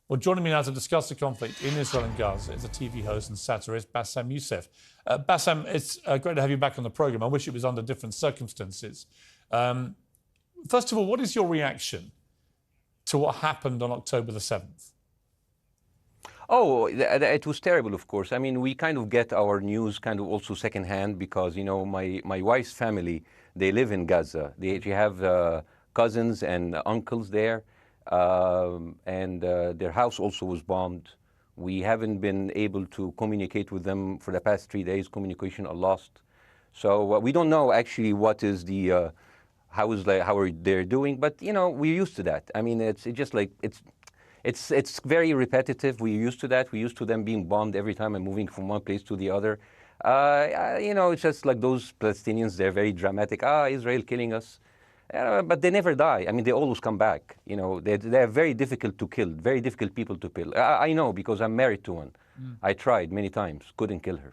Well, joining me now to discuss the conflict in Israel and Gaza is a TV host and satirist, Bassem Youssef. Bassem, it's great to have you back on the programme. I wish it was under different circumstances. First of all, what is your reaction to what happened on October the 7th? Oh, it was terrible, of course. I mean, we kind of get our news kind of also secondhand because, you know, my wife's family, they live in Gaza. They have cousins and uncles there. And their house also was bombed. We haven't been able to communicate with them for the past 3 days. Communication are lost. So we don't know actually what is the how are they doing. But you know, we're used to that. I mean, it's just like it's very repetitive. We're used to that. We're used to them being bombed every time and moving from one place to the other. You know, it's just like those Palestinians. They're very dramatic. Israel killing us. But they never die. I mean, they always come back. You know, they're very difficult to kill, very difficult people to kill. I know because I'm married to one. I tried many times, couldn't kill her.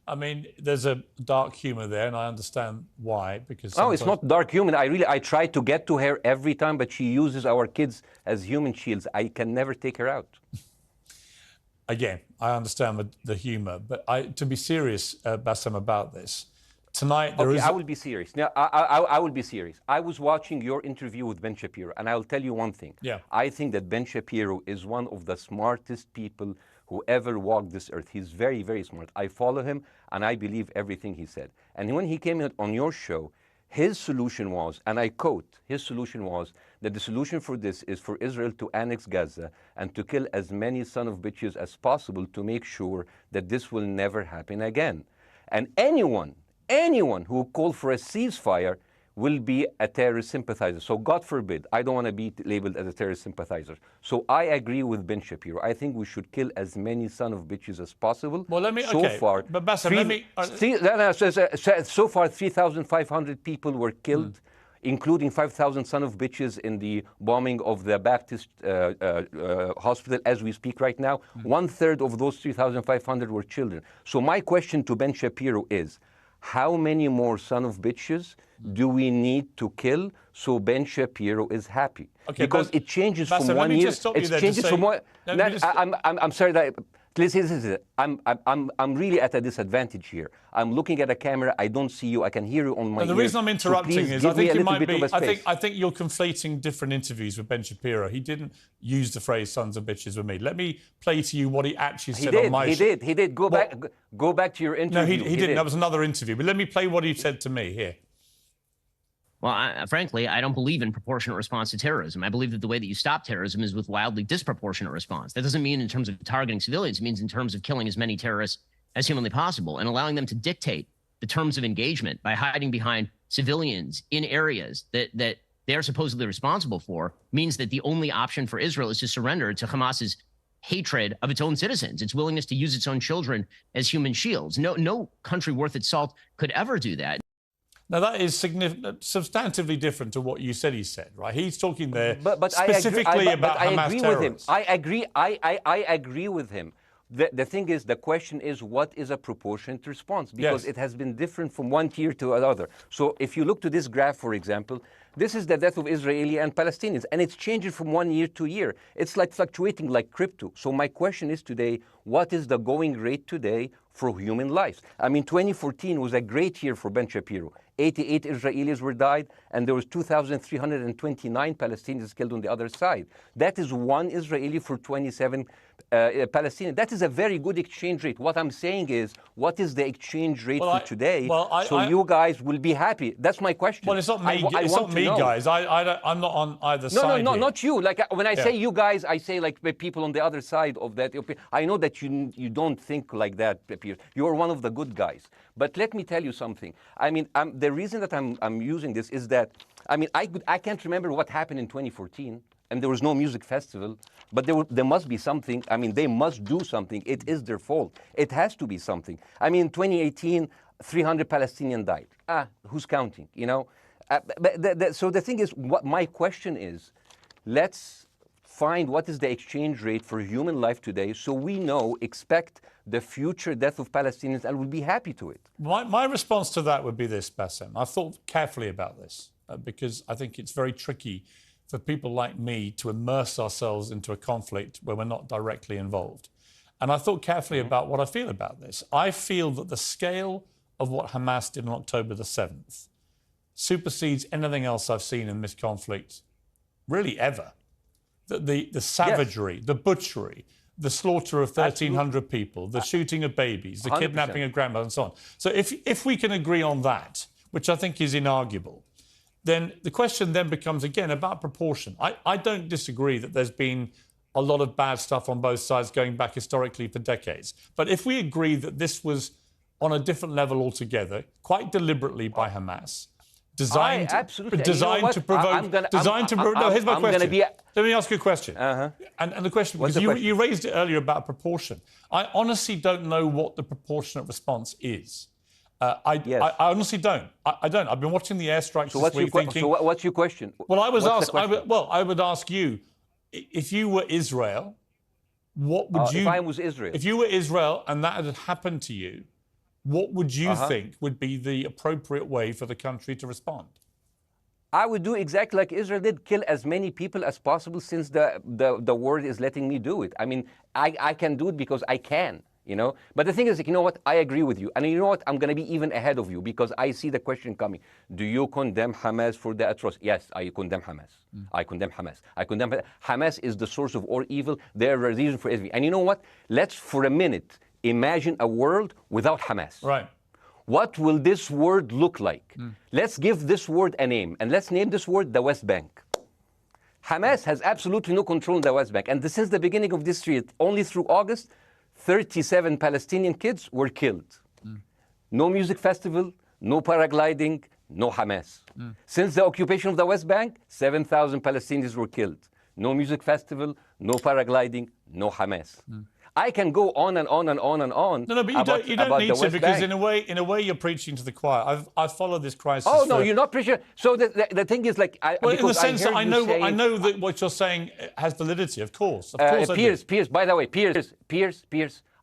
I mean, there's a dark humour there, and I understand why. Because oh, it's not dark humour. I try to get to her every time, but she uses our kids as human shields. I can never take her out. Again, I understand the humour, but to be serious, Bassem, about this. Tonight, I will be serious. Now, I will be serious. I was watching your interview with Ben Shapiro, and I'll tell you one thing. Yeah. I think that Ben Shapiro is one of the smartest people who ever walked this earth. He's very, very smart. I follow him, and I believe everything he said. And when he came on your show, his solution was, and I quote, his solution was that the solution for this is for Israel to annex Gaza and to kill as many son of bitches as possible to make sure that this will never happen again. And anyone who called for a ceasefire will be a terrorist sympathizer. So God forbid, I don't want to be labeled as a terrorist sympathizer. So I agree with Ben Shapiro. I think we should kill as many son of bitches as possible. Well, let me, so okay, far, but Bassem, let me... so far, 3,500 people were killed, including 5,000 son of bitches in the bombing of the Baptist hospital as we speak right now. 1/3 of those 3,500 were children. So my question to Ben Shapiro is, how many more son of bitches do we need to kill so Ben Shapiro is happy? Okay, because it changes Bassem, from 1 year. It changes from one. I'm sorry that. Listen, I'm really at a disadvantage here. I'm looking at a camera. I don't see you. I can hear you on my ears. The reason I'm interrupting is I think you might be. I think you're conflating different interviews with Ben Shapiro. He didn't use the phrase "sons of bitches" with me. Let me play to you what he actually said on my show. He did. Go back to your interview. No, he didn't. That was another interview. But let me play what he said to me here. Well, frankly, I don't believe in proportionate response to terrorism. I believe that the way that you stop terrorism is with wildly disproportionate response. That doesn't mean in terms of targeting civilians. It means in terms of killing as many terrorists as humanly possible and allowing them to dictate the terms of engagement by hiding behind civilians in areas that they are supposedly responsible for means that the only option for Israel is to surrender to Hamas's hatred of its own citizens, its willingness to use its own children as human shields. No country worth its salt could ever do that. Now, that is substantively different to what you said he said, right? He's talking there but specifically about Hamas terrorists. I agree with him. The thing is, the question is, what is a proportionate response? Because it has been different from one tier to another. So if you look to this graph, for example, this is the death of Israeli and Palestinians, and it's changing from 1 year to year. It's like fluctuating like crypto. So my question is today, what is the going rate today for human lives? I mean, 2014 was a great year for Ben Shapiro. 88 Israelis were died, and there was 2,329 Palestinians killed on the other side. That is one Israeli for 27 Palestinians. That is a very good exchange rate. What I'm saying is, what is the exchange rate for today? You guys will be happy. That's my question. Well, it's not me. It's not me, guys. I'm not on either side. No, not you. Like when I say you guys, I say like people on the other side of that. I know that you don't think like that, Piers. You're one of the good guys. But let me tell you something. I mean, the reason that I'm using this is that, I mean, I can't remember what happened in 2014, and there was no music festival, but there must be something. I mean, they must do something. It is their fault. It has to be something. I mean, 2018, 300 Palestinians died. Who's counting, you know? So the thing is, what my question is, let's find what is the exchange rate for human life today so we expect the future death of Palestinians and we'll be happy to it. My response to that would be this, Bassem. I've thought carefully about this because I think it's very tricky for people like me to immerse ourselves into a conflict where we're not directly involved. And I thought carefully about what I feel about this. I feel that the scale of what Hamas did on October the 7th supersedes anything else I've seen in this conflict, really ever. The savagery, the butchery, the slaughter of 1,300 people, the shooting of babies, the 100%. kidnapping of grandmothers and so on. So if we can agree on that, which I think is inarguable, then the question then becomes, again, about proportion. I don't disagree that there's been a lot of bad stuff on both sides going back historically for decades. But if we agree that this was on a different level altogether, quite deliberately by Hamas, designed to provoke. No, here's my question. Let me ask you a question. And the question, because you raised it earlier about proportion. I honestly don't know what the proportionate response is. I honestly don't. I don't. I've been watching the airstrikes this week thinking... So what's your question? Well, I would ask you, if you were Israel, what would you... If I was Israel? If you were Israel and that had happened to you, what would you think would be the appropriate way for the country to respond? I would do exactly like Israel did, kill as many people as possible, since the world is letting me do it. I mean, I can do it because I can, you know? But the thing is, you know what? I agree with you. And you know what? I'm going to be even ahead of you, because I see the question coming. Do you condemn Hamas for the atrocity? Yes, I condemn Hamas. I condemn Hamas. I condemn Hamas is the source of all evil. They're a reason for everything. And you know what? Let's, for a minute, imagine a world without Hamas. Right. What will this world look like? Let's give this word a name, and let's name this word the West Bank. Hamas has absolutely no control in the West Bank, and since the beginning of this year, only through August, 37 Palestinian kids were killed. No music festival, no paragliding, no Hamas. Since the occupation of the West Bank, 7,000 Palestinians were killed. No music festival, no paragliding, no Hamas. I can go on and on and on and on. No, but you don't need to, because in a way you're preaching to the choir. I've followed this crisis. Oh no, you're not preaching. So the thing is, like, well, in the sense that I know that what you're saying has validity. Of course, Piers. By the way, Piers.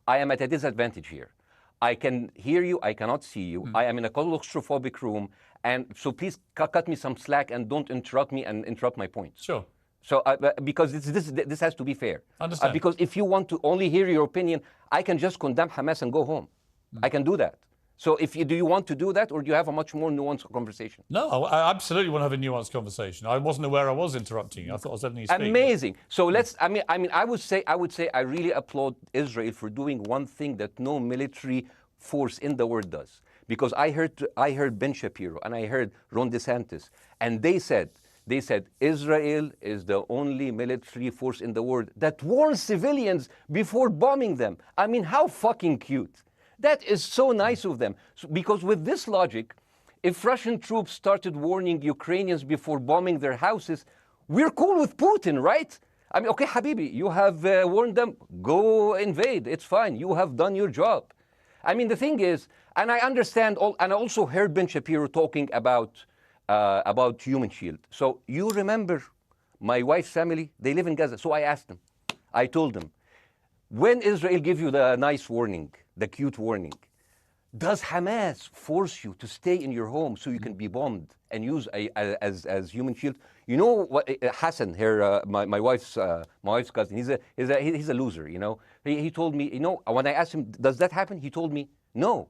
I am at a disadvantage here. I can hear you. I cannot see you. I am in a claustrophobic room, and so please cut me some slack and don't interrupt me and interrupt my points. Sure. So, because this has to be fair. Understand. Because if you want to only hear your opinion, I can just condemn Hamas and go home. I can do that. So, do you want to do that, or do you have a much more nuanced conversation? No, I absolutely want to have a nuanced conversation. I wasn't aware I was interrupting you. I thought I was letting you speak. Amazing. So let's. I mean, I would say I really applaud Israel for doing one thing that no military force in the world does. Because I heard Ben Shapiro and I heard Ron DeSantis, and they said Israel is the only military force in the world that warns civilians before bombing them. I mean, how fucking cute. That is so nice of them. Because with this logic, if Russian troops started warning Ukrainians before bombing their houses, we're cool with Putin, right? I mean, okay, Habibi, you have warned them, go invade. It's fine. You have done your job. I mean, the thing is, and I understand, and I also heard Ben Shapiro talking about Human Shield. So you remember my wife's family, they live in Gaza. So I asked them, I told them, when Israel give you the nice warning, the cute warning, does Hamas force you to stay in your home so you can be bombed and use as human shield? You know what, Hassan, here, my wife's cousin, he's a loser, you know. He told me, you know, when I asked him, does that happen? He told me, no.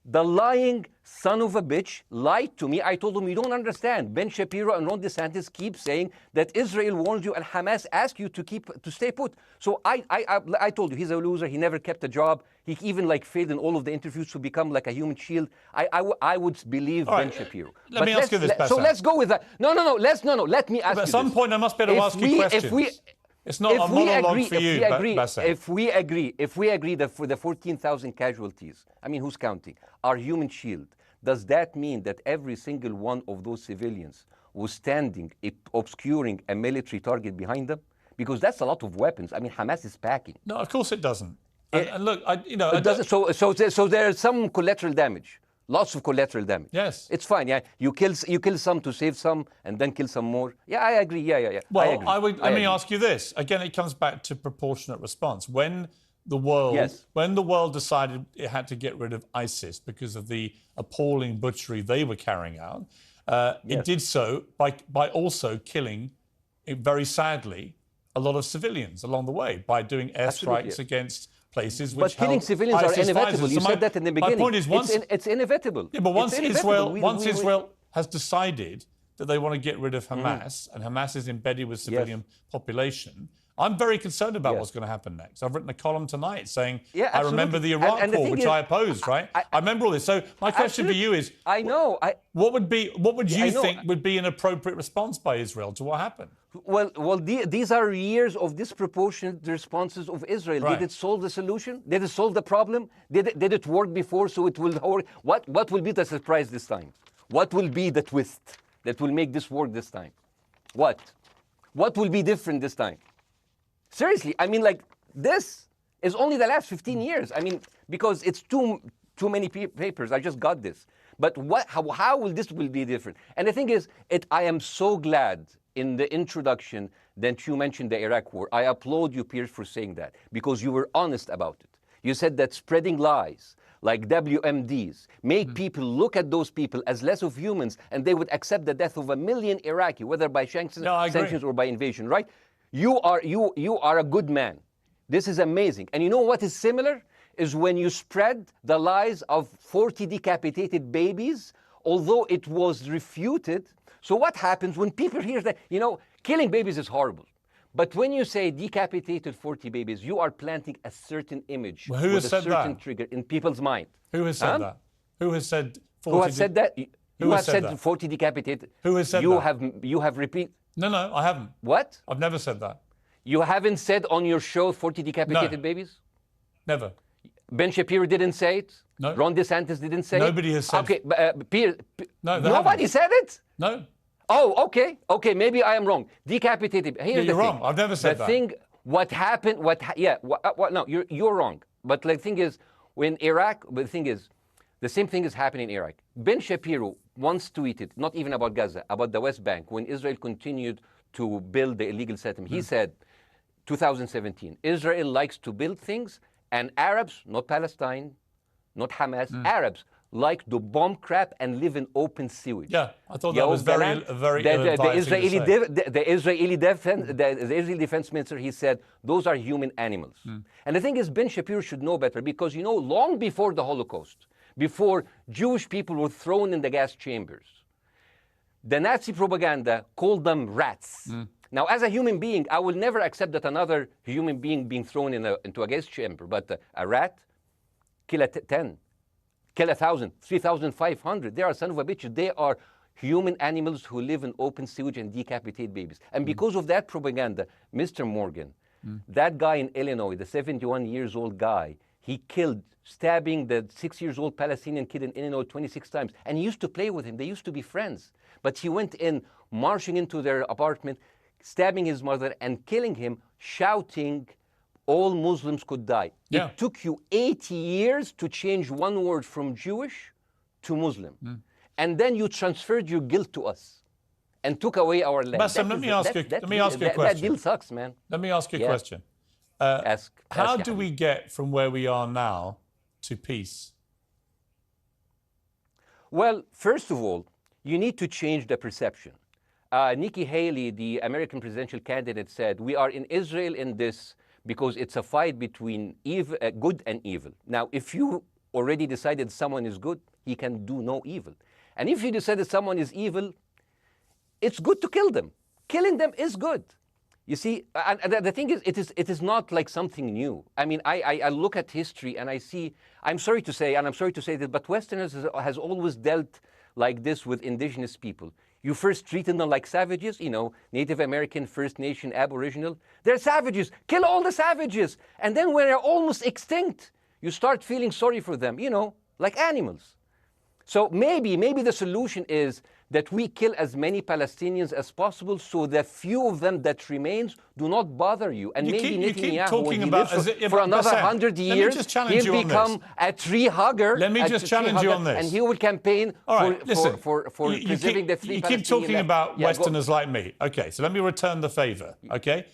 The lying son of a bitch lied to me. I told him, you don't understand. Ben Shapiro and Ron DeSantis keep saying that Israel warned you and Hamas asked you to stay put. So I told you, he's a loser. He never kept a job. He even failed in all of the interviews to become like a human shield. I would believe Ben Shapiro. Let me ask you this, Bassem. So let's go with that. No. Let me ask you this. At some point, I must be able to ask you questions. It's not a monologue for you, Bassem. If we agree that for the 14,000 casualties, I mean, who's counting, are human shield, does that mean that every single one of those civilians was standing, obscuring a military target behind them? Because that's a lot of weapons. I mean, Hamas is packing. No, of course it doesn't. And look, it doesn't. So there's some collateral damage. Lots of collateral damage. Yes. It's fine, yeah. You kill some to save some and then kill some more. Yeah, I agree. Yeah. Well, let me ask you this. Again, it comes back to proportionate response. When the world decided it had to get rid of ISIS because of the appalling butchery they were carrying out, it did so by also killing very sadly, a lot of civilians along the way by doing airstrikes against places which But killing civilians are inevitable. You said that in the beginning. My point is, it's inevitable. Yeah, but once Israel has decided that they want to get rid of Hamas, and Hamas is embedded with civilian population, I'm very concerned about what's going to happen next. I've written a column tonight saying, I remember the Iraq War, which I opposed, right? I remember all this. So my question for you is, what would you think would be an appropriate response by Israel to what happened? Well, these are years of disproportionate responses of Israel. Right. Did it solve the solution? Did it solve the problem? Did it work before, so it will work? What will be the surprise this time? What will be the twist that will make this work this time? What will be different this time? Seriously, I mean, like, this is only the last 15 years. I mean, because it's too many papers. I just got this. But how will this be different? And the thing is, I am so glad in the introduction that you mentioned the Iraq War. I applaud you, Piers, for saying that, because you were honest about it. You said that spreading lies like WMDs make people look at those people as less of humans, and they would accept the death of 1 million Iraqi, whether by sanctions or by invasion, right? You are a good man. This is amazing. And you know what is similar? Is when you spread the lies of 40 decapitated babies, although it was refuted. So what happens when people hear that, killing babies is horrible. But when you say decapitated 40 babies, you are planting a certain image with a certain trigger in people's mind. Who has said that? Who has said 40? Who has said that? You have said 40 decapitated. Who has said that? You have repeated. No, I haven't. What? I've never said that. You haven't said on your show 40 decapitated babies? Never. Ben Shapiro didn't say it? No. Ron DeSantis didn't say it? Nobody has said it. Okay, nobody said it? No. Oh, okay, maybe I am wrong. Decapitated. Here's you're wrong. I've never said that. What happened, no, you're wrong. But the thing is, when Iraq, the thing is, the same thing is happening in Iraq. Ben Shapiro once tweeted, not even about Gaza, about the West Bank, when Israel continued to build the illegal settlement. He said, 2017, Israel likes to build things, and Arabs, not Palestine, not Hamas, Arabs like to bomb crap and live in open sewage. Yeah, I thought that was very the Israeli defense minister, he said, those are human animals. And the thing is, Ben Shapiro should know better, because, long before the Holocaust, before Jewish people were thrown in the gas chambers, the Nazi propaganda called them rats. Now, as a human being, I will never accept that another human being being thrown into a gas chamber, but a rat, kill 10, kill 1,000, 3,500. They are son of a bitch. They are human animals who live in open sewage and decapitate babies. And because of that propaganda, Mr. Morgan, that guy in Illinois, the 71-years-old guy, he killed, stabbing the 6-year-old Palestinian kid in Illinois 26 times. And he used to play with him. They used to be friends. But he went in, marching into their apartment, stabbing his mother and killing him, shouting, all Muslims could die. Yeah. It took you 80 years to change one word from Jewish to Muslim. And then you transferred your guilt to us and took away our land. Bassem, let me ask you a question. That deal sucks, man. Let me ask you a question. How do we get from where we are now to peace? Well, first of all, you need to change the perception. Nikki Haley, the American presidential candidate, said, we are in Israel in this because it's a fight between good and evil. Now, if you already decided someone is good, he can do no evil. And if you decided someone is evil, it's good to kill them. Killing them is good. You see, and the thing is, it is not like something new. I mean, I look at history and I see, I'm sorry to say this, but Westerners has always dealt like this with indigenous people. You first treated them like savages, Native American, First Nation, Aboriginal. They're savages. Kill all the savages. And then when they're almost extinct, you start feeling sorry for them, like animals. So maybe the solution is that we kill as many Palestinians as possible, so the few of them that remains do not bother you. And maybe Netanyahu, when he lives for another 100 years, he'll become a tree hugger. Let me just challenge you on this. And he will campaign for preserving the free Palestinian. You keep talking about Westerners like me. Okay, so let me return the favor, okay?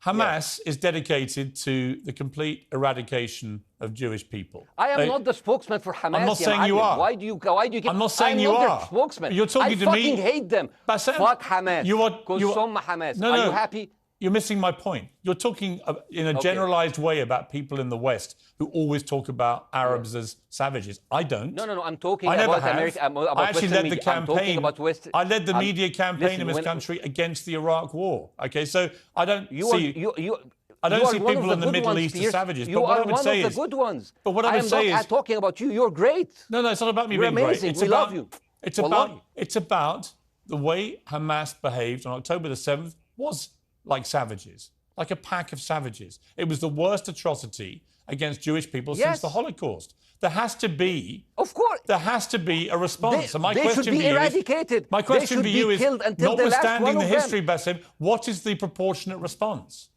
Hamas is dedicated to the complete eradication of Jewish people. I am not the spokesman for Hamas. I'm not saying you are. Why do you keep... I'm not saying you are. I'm not their spokesman. You're talking to me. I fucking hate them. Bassem, Fuck Hamas. You are Hamas. No, are you happy? You're missing my point. You're talking in a generalized way about people in the West who always talk about Arabs as savages. I don't. No. I'm talking about America. I actually led the campaign. I led the media campaign in this country against the Iraq War. Okay, so I don't see. I don't see people in the Middle East as savages. You are one of the good ones. But what I would say is, I'm talking about you. You're great. No, it's not about me being amazing. great. We love you. It's about the way Hamas behaved on October the 7th was like savages, like a pack of savages. It was the worst atrocity against Jewish people since the Holocaust. There has to be, of course, there has to be a response. They should be eradicated. My question for you is, notwithstanding the history, Bassem, what is the proportionate response?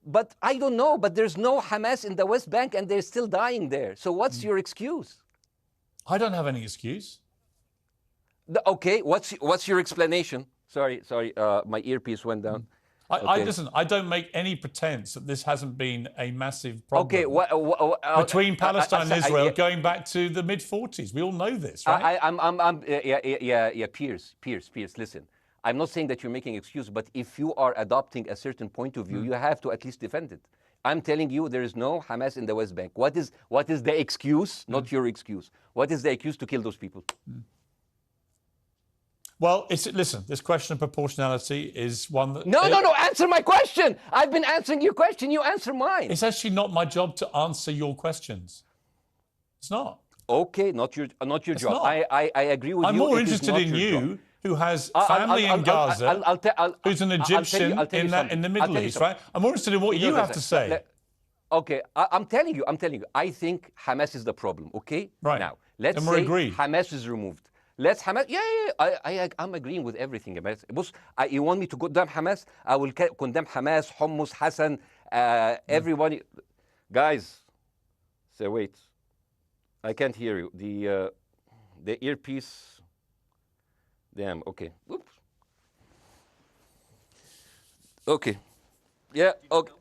But I don't know. But there's no Hamas in the West Bank, and they're still dying there. So what's your excuse? I don't have any excuse. Okay, what's your explanation? Sorry, my earpiece went down. Listen, I don't make any pretense that this hasn't been a massive problem between Palestine and Israel going back to the mid-40s. We all know this, right? Piers, listen. I'm not saying that you're making excuses, but if you are adopting a certain point of view, you have to at least defend it. I'm telling you, there is no Hamas in the West Bank. What is the excuse? Not your excuse. What is the excuse to kill those people? Well, listen, this question of proportionality is one that... No, answer my question. I've been answering your question. You answer mine. It's actually not my job to answer your questions. It's not. Okay, not your job. Not. I agree with you. I'm more interested in you, who has family in Gaza, who's an Egyptian in the Middle East, right? I'm more interested in what you have to say. Okay, I'm telling you. I think Hamas is the problem, okay? Right. Now, let's say Hamas is removed. Let's Hamas. I'm agreeing with everything. You want me to condemn Hamas? I will condemn Hamas, Hummus, Hassan, everybody. Guys, so wait. I can't hear you. The earpiece. Damn. Okay. Oops. Okay. Yeah. Okay.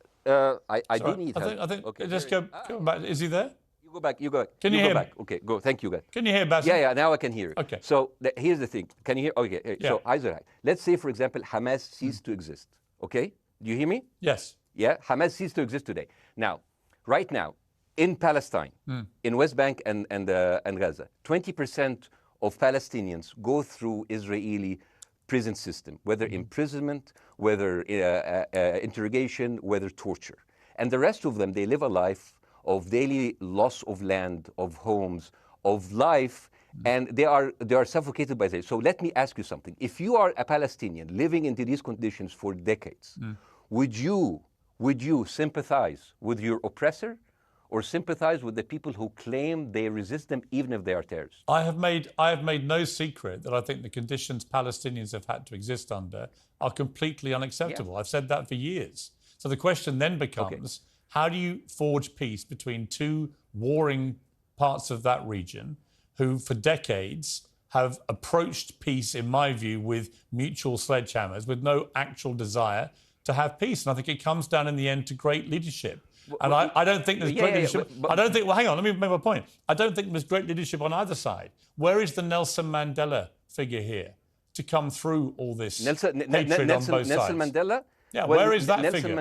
I do need help. I think. Okay. Just go back. Is he there? You go back. Can you hear me? Okay, go. Thank you, guys. Can you hear, Bassem? Yeah, now I can hear you. Okay. So here's the thing. Can you hear? Okay. So let's say, for example, Hamas ceased to exist. Okay? Do you hear me? Yes. Yeah. Hamas ceased to exist today. Now, right now, in Palestine, in West Bank and Gaza, 20% of Palestinians go through Israeli prison system, whether imprisonment, whether interrogation, whether torture, and the rest of them, they live a life of daily loss of land, of homes, of life, and they are suffocated by this. So let me ask you something. If you are a Palestinian living into these conditions for decades, would you sympathize with your oppressor or sympathize with the people who claim they resist them even if they are terrorists? I have made no secret that I think the conditions Palestinians have had to exist under are completely unacceptable. Yeah. I've said that for years. So the question then becomes, how do you forge peace between two warring parts of that region who for decades have approached peace, in my view, with mutual sledgehammers, with no actual desire to have peace? And I think it comes down in the end to great leadership. And I don't think there's great leadership. I don't think, well, hang on, let me make my point. I don't think there's great leadership on either side. Where is the Nelson Mandela figure here to come through all this hatred on both sides? Nelson Mandela? Yeah, where is that figure?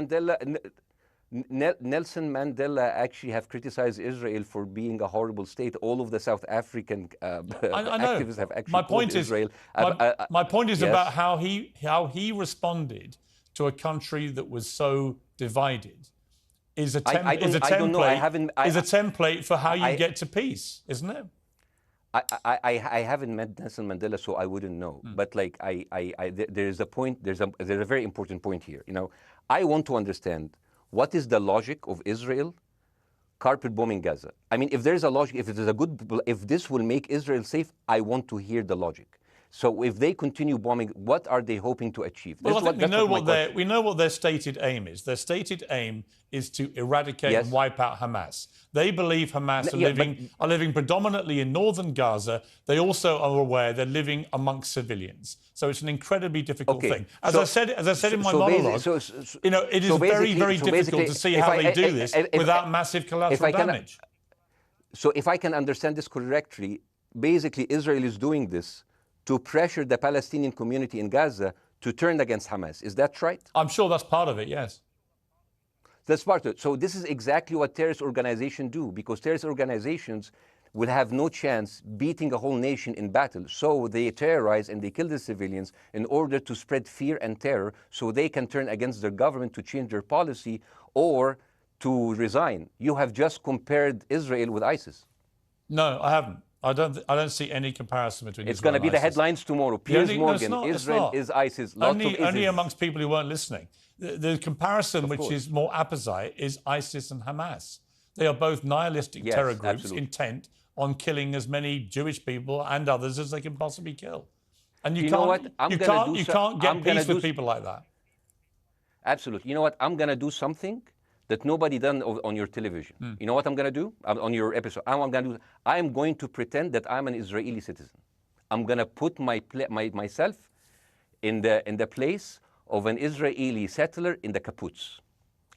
Nelson Mandela actually have criticized Israel for being a horrible state. All of the South African activists have actually called Israel. My point is about how he responded to a country that was so divided. Is a template for how you get to peace, isn't it? I haven't met Nelson Mandela, so I wouldn't know. But there's a point. There's a very important point here. You know, I want to understand what is the logic of Israel carpet bombing Gaza. I mean, if there's a logic, if this will make Israel safe, I want to hear the logic. So if they continue bombing, what are they hoping to achieve? Well, I think we know what their stated aim is. Their stated aim is to eradicate and wipe out Hamas. They believe Hamas are living predominantly in northern Gaza. They also are aware they're living amongst civilians. So it's an incredibly difficult thing. As I said in my monologue, it is very, very difficult to see how they do this without massive collateral damage. So if I can understand this correctly, basically Israel is doing this to pressure the Palestinian community in Gaza to turn against Hamas. Is that right? I'm sure that's part of it, yes. That's part of it. So this is exactly what terrorist organizations do, because terrorist organizations will have no chance beating a whole nation in battle. So they terrorize and they kill the civilians in order to spread fear and terror so they can turn against their government to change their policy or to resign. You have just compared Israel with ISIS. No, I haven't. I don't see any comparison between It's going to be the headlines tomorrow. Piers Morgan, Israel is ISIS. Only amongst people who weren't listening. The comparison, which is more apposite, is ISIS and Hamas. They are both nihilistic terror groups intent on killing as many Jewish people and others as they can possibly kill. And you can't get peace with people like that. Absolutely. You know what? I'm going to do something that nobody done on your television. You know what I'm going to do on your episode? I'm going to pretend that I'm an Israeli citizen. I'm going to put myself in the place of an Israeli settler in the kibbutz.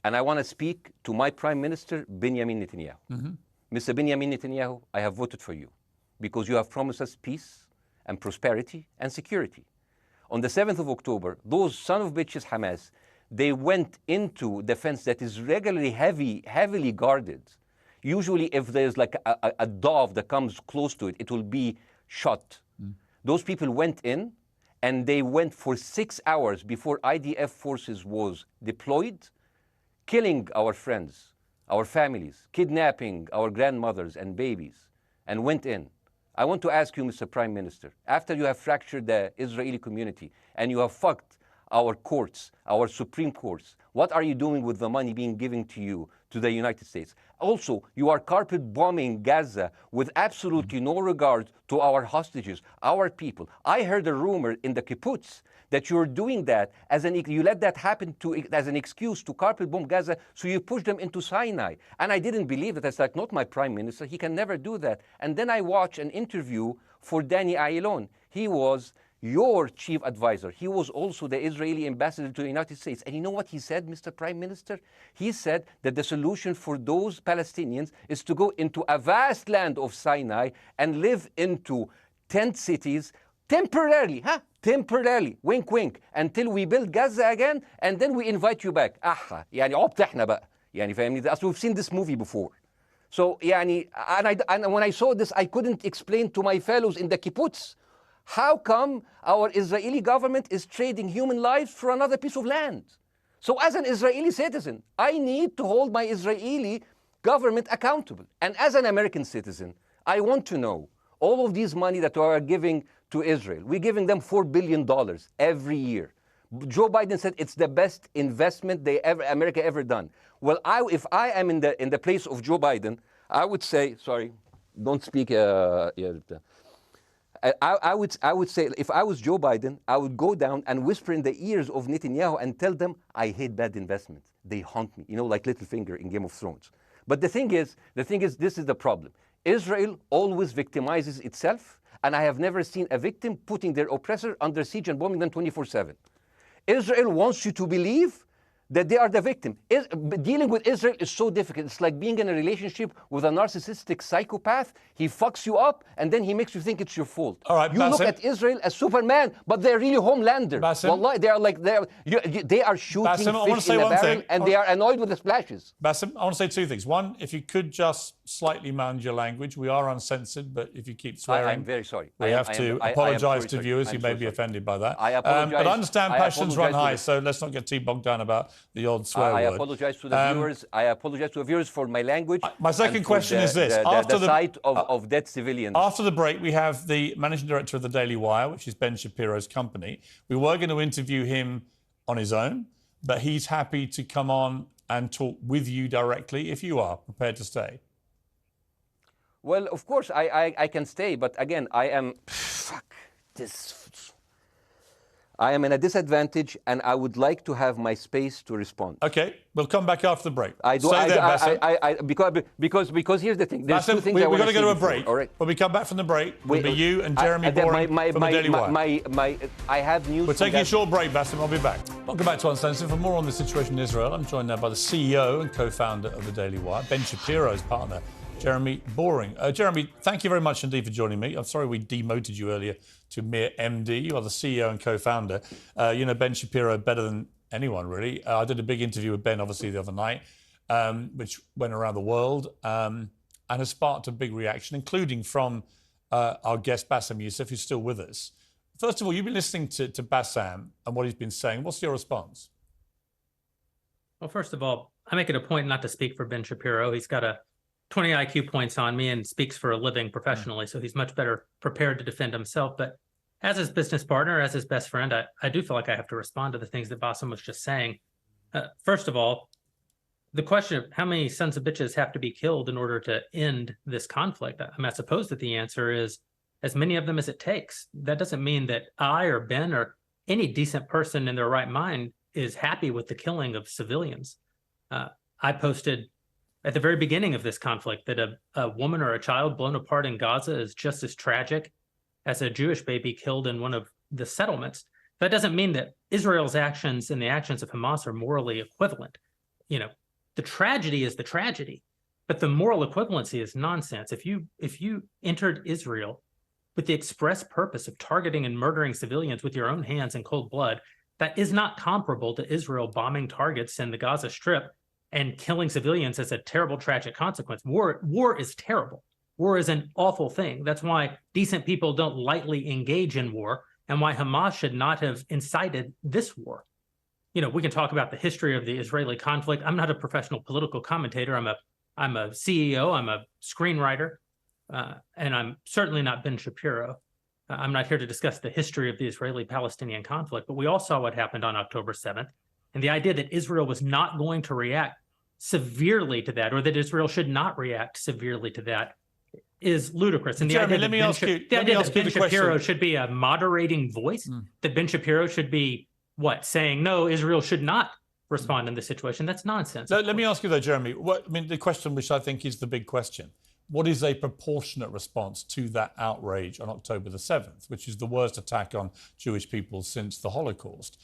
And I want to speak to my Prime Minister, Benjamin Netanyahu. Mr. Benjamin Netanyahu, I have voted for you because you have promised us peace and prosperity and security. On the 7th of October, those son of bitches Hamas, they went into the fence that is regularly heavily guarded. Usually if there's like a dove that comes close to it, it will be shot. Those people went in and they went for 6 hours before IDF forces was deployed, killing our friends, our families, kidnapping our grandmothers and babies, and went in. I want to ask you, Mr. Prime Minister, after you have fractured the Israeli community and you have fucked our courts, our Supreme Courts, what are you doing with the money being given to you, to the United States? Also, you are carpet bombing Gaza with absolutely no regard to our hostages, our people. I heard a rumor in the kibbutz that you're doing that you let that happen as an excuse to carpet bomb Gaza, so you push them into Sinai. And I didn't believe that. It's like, not my prime minister, he can never do that. And then I watched an interview for Danny Ayalon. He was your chief advisor. He was also the Israeli ambassador to the United States. And you know what he said, Mr. Prime Minister? He said that the solution for those Palestinians is to go into a vast land of Sinai and live into tent cities temporarily, temporarily, wink wink, until we build Gaza again, and then we invite you back. يعني عبط احنا بقى. يعني فاهمني؟ We've seen this movie before. So يعني, and when I saw this, I couldn't explain to my fellows in the kibbutz, how come our Israeli government is trading human lives for another piece of land? So as an Israeli citizen, I need to hold my Israeli government accountable. And as an American citizen, I want to know all of these money that we are giving to Israel. We're giving them $4 billion every year. Joe Biden said it's the best investment America ever done. Well, if I am in the place of Joe Biden, I would say, sorry, don't speak. I would say, if I was Joe Biden, I would go down and whisper in the ears of Netanyahu and tell them, I hate bad investments. They haunt me, like Littlefinger in Game of Thrones. But the thing is, this is the problem. Israel always victimizes itself, and I have never seen a victim putting their oppressor under siege and bombing them 24/7. Israel wants you to believe that they are the victim. Dealing with Israel is so difficult. It's like being in a relationship with a narcissistic psychopath. He fucks you up, and then he makes you think it's your fault. All right, you Bassem, look at Israel as Superman, but they're really Homelander. Wallahi, they are shooting Bassem, fish in a barrel, and they are annoyed with the splashes. Bassem, I want to say two things. One, if you could just slightly mind your language. We are uncensored, but if you keep swearing, I'm very sorry. We have to apologise to viewers who may be offended by that. I apologize. But I understand passions run high, so let's not get too bogged down about the odd swear word. I apologize to the viewers. I apologize to the viewers for my language. My second question is this: after the sight of dead civilians. After the break, we have the managing director of the Daily Wire, which is Ben Shapiro's company. We were going to interview him on his own, but he's happy to come on and talk with you directly if you are prepared to stay. Well, of course, I can stay, but again, I am I am in a disadvantage, and I would like to have my space to respond. Okay, we'll come back after the break. Stay there, Bassem. Because here's the thing. There's two things we've got to go to a break. All right. When we come back from the break, it'll be you and Jeremy Boring from the Daily Wire. I have news. We're taking a short break, Bassem. I'll be back. Welcome back to Uncensored. For more on the situation in Israel, I'm joined now by the CEO and co-founder of the Daily Wire, Ben Shapiro's partner, Jeremy Boring. Jeremy, thank you very much indeed for joining me. I'm sorry we demoted you earlier to mere MD. You are the CEO and co-founder. You know Ben Shapiro better than anyone, really. I did a big interview with Ben, obviously, the other night, which went around the world and has sparked a big reaction, including from our guest, Bassem Youssef, who's still with us. First of all, you've been listening to Bassem and what he's been saying. What's your response? Well, first of all, I make it a point not to speak for Ben Shapiro. He's got a 20 IQ points on me and speaks for a living professionally, so he's much better prepared to defend himself. But as his business partner, as his best friend, I do feel like I have to respond to the things that Bassem was just saying. First of all, the question of how many sons of bitches have to be killed in order to end this conflict, I suppose that the answer is as many of them as it takes. That doesn't mean that I or Ben or any decent person in their right mind is happy with the killing of civilians. I posted at the very beginning of this conflict that a woman or a child blown apart in Gaza is just as tragic as a Jewish baby killed in one of the settlements. That doesn't mean that Israel's actions and the actions of Hamas are morally equivalent. You know, the tragedy is the tragedy, but the moral equivalency is nonsense. If you entered Israel with the express purpose of targeting and murdering civilians with your own hands in cold blood, that is not comparable to Israel bombing targets in the Gaza Strip and killing civilians as a terrible, tragic consequence. War is terrible. War is an awful thing. That's why decent people don't lightly engage in war, and why Hamas should not have incited this war. You know, we can talk about the history of the Israeli conflict. I'm not a professional political commentator. I'm a CEO. I'm a screenwriter, and I'm certainly not Ben Shapiro. I'm not here to discuss the history of the Israeli-Palestinian conflict, but we all saw what happened on October 7th. And the idea that Israel was not going to react severely to that, or that Israel should not react severely to that, is ludicrous. And Jeremy, let me ask you that Ben Shapiro should be a moderating voice, that Ben Shapiro should be, saying, no, Israel should not respond in this situation. That's nonsense. Let me ask you, though, Jeremy, the question which I think is the big question. What is a proportionate response to that outrage on October the 7th, which is the worst attack on Jewish people since the Holocaust?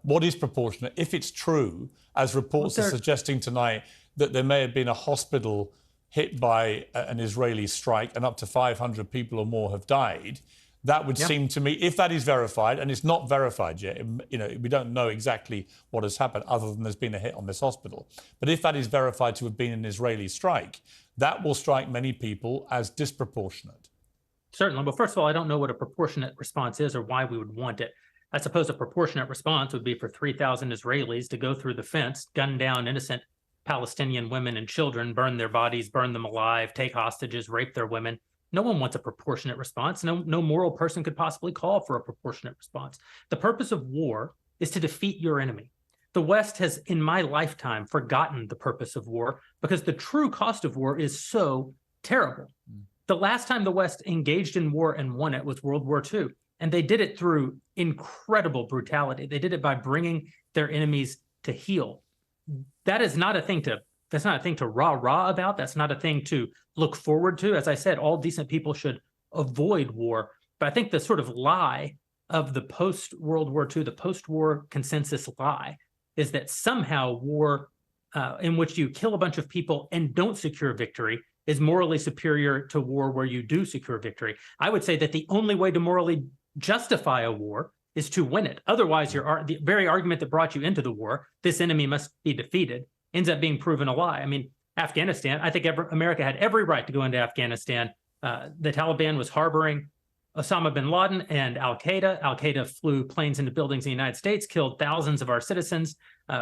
What is proportionate? If it's true, as reports are suggesting tonight, that there may have been a hospital hit by an Israeli strike and up to 500 people or more have died, that would seem to me, if that is verified, and it's not verified yet, you know, we don't know exactly what has happened other than there's been a hit on this hospital. But if that is verified to have been an Israeli strike, that will strike many people as disproportionate. Certainly. Well, first of all, I don't know what a proportionate response is or why we would want it. I suppose a proportionate response would be for 3,000 Israelis to go through the fence, gun down innocent Palestinian women and children, burn their bodies, burn them alive, take hostages, rape their women. No one wants a proportionate response. No moral person could possibly call for a proportionate response. The purpose of war is to defeat your enemy. The West has, in my lifetime, forgotten the purpose of war because the true cost of war is so terrible. The last time the West engaged in war and won it was World War II, and they did it through incredible brutality. They did it by bringing their enemies to heel. That is not a thing to That's not a thing to rah-rah about. That's not a thing to look forward to. As I said, all decent people should avoid war. But I think the sort of lie of the post-World War II, the post-war consensus lie, is that somehow war in which you kill a bunch of people and don't secure victory is morally superior to war where you do secure victory. I would say that the only way to morally justify a war is to win it. Otherwise, the very argument that brought you into the war, this enemy must be defeated, ends up being proven a lie. I mean, Afghanistan, I think America had every right to go into Afghanistan. The Taliban was harboring Osama bin Laden and al-Qaeda. Al-Qaeda flew planes into buildings in the United States, killed thousands of our citizens,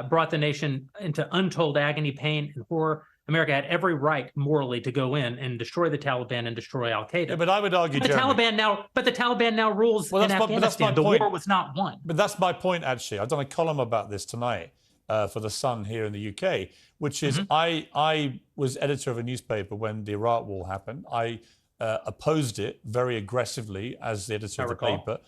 brought the nation into untold agony, pain, and horror. America had every right morally to go in and destroy the Taliban and destroy al-Qaeda. Yeah, but I would argue, the Taliban now rules in Afghanistan. The war was not won. But that's my point, actually. I've done a column about this tonight for The Sun here in the UK, which is I was editor of a newspaper when the Iraq war happened. I opposed it very aggressively as the editor of the paper.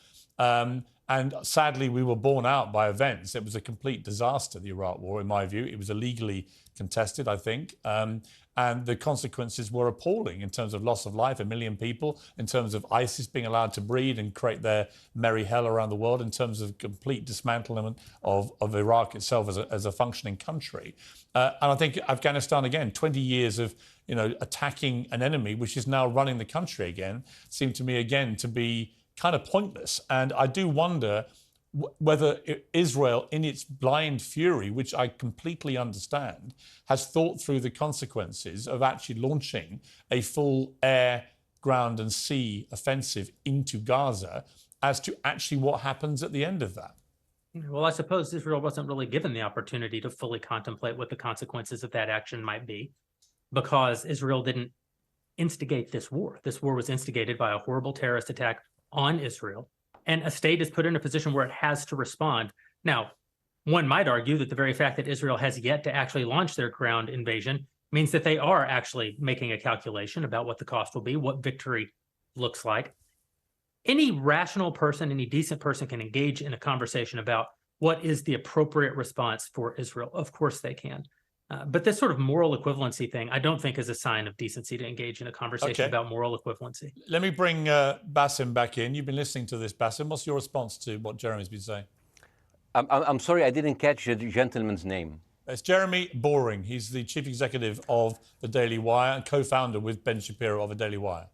And sadly, we were borne out by events. It was a complete disaster, the Iraq War, in my view. It was illegally contested, I think. And the consequences were appalling in terms of loss of life, 1 million people, in terms of ISIS being allowed to breed and create their merry hell around the world, in terms of complete dismantlement of Iraq itself as a functioning country. And I think Afghanistan, again, 20 years of attacking an enemy, which is now running the country again, seemed to me, again, to be kind of pointless. And I do wonder whether Israel, in its blind fury, which I completely understand, has thought through the consequences of actually launching a full air, ground and sea offensive into Gaza as to actually what happens at the end of that. Well, I suppose Israel wasn't really given the opportunity to fully contemplate what the consequences of that action might be, because Israel didn't instigate this war. This war was instigated by a horrible terrorist attack on Israel, and a state is put in a position where it has to respond. Now, one might argue that the very fact that Israel has yet to actually launch their ground invasion means that they are actually making a calculation about what the cost will be, what victory looks like. Any rational person, any decent person can engage in a conversation about what is the appropriate response for Israel. Of course they can. But this sort of moral equivalency thing, I don't think is a sign of decency to engage in a conversation about moral equivalency. Let me bring Bassem back in. You've been listening to this, Bassem. What's your response to what Jeremy's been saying? I'm sorry, I didn't catch the gentleman's name. It's Jeremy Boring. He's the chief executive of the Daily Wire and co-founder with Ben Shapiro of the Daily Wire.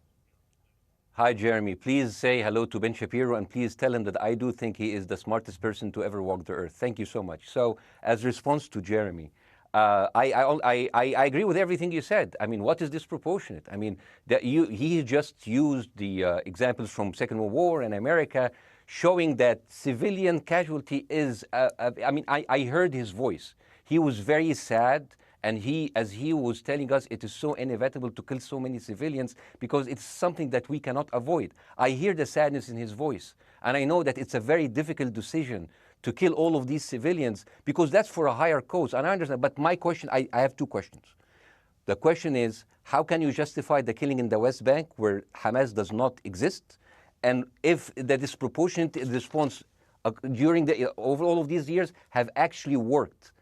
Hi, Jeremy. Please say hello to Ben Shapiro, and please tell him that I do think he is the smartest person to ever walk the earth. Thank you so much. So, as a response to Jeremy, I agree with everything you said. I mean, what is disproportionate? I mean, he just used the examples from Second World War and America, showing that civilian casualty is, I mean, I heard his voice. He was very sad, and as he was telling us, it is so inevitable to kill so many civilians because it's something that we cannot avoid. I hear the sadness in his voice, and I know that it's a very difficult decision to kill all of these civilians, because that's for a higher cause. And I understand, but my question, I have two questions. The question is, how can you justify the killing in the West Bank where Hamas does not exist? And if the disproportionate response during over all of these years have actually worked,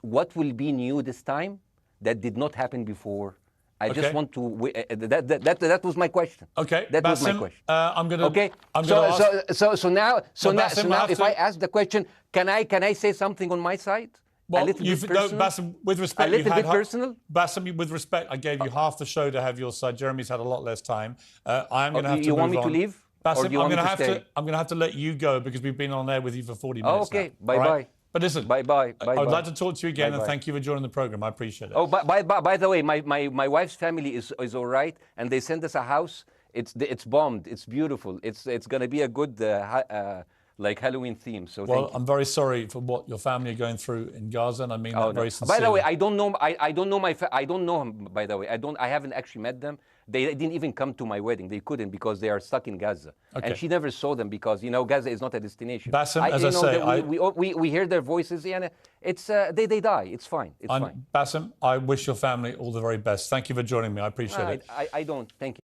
what will be new this time that did not happen before? I just want to. That was my question. Okay, that was my question. I'm gonna. Okay. So now, if I ask the question, can I say something on my side? Well, a little bit personal. Bassem, with respect, a little bit personal. Bassem, with respect, I gave you half the show to have your side. Jeremy's had a lot less time. I'm going to have to. You want me to leave? Bassem, I'm going to have to let you go because we've been on air with you for 40 minutes. Okay. Bye bye. But listen, bye. I would like to talk to you again, and thank you for joining the program. I appreciate it. Oh, by the way, my wife's family is all right, and they sent us a house. It's bombed. It's beautiful. It's going to be a good like Halloween theme. So I'm very sorry for what your family are going through in Gaza, and I mean that very sincerely. By the way, I don't know. I don't know him. By the way, I haven't actually met them. They didn't even come to my wedding. They couldn't because they are stuck in Gaza. Okay. And she never saw them because, Gaza is not a destination. Bassem, as I say, we hear their voices, and it's they die. It's fine. It's fine. Bassem, I wish your family all the very best. Thank you for joining me. I appreciate it. I don't. Thank you.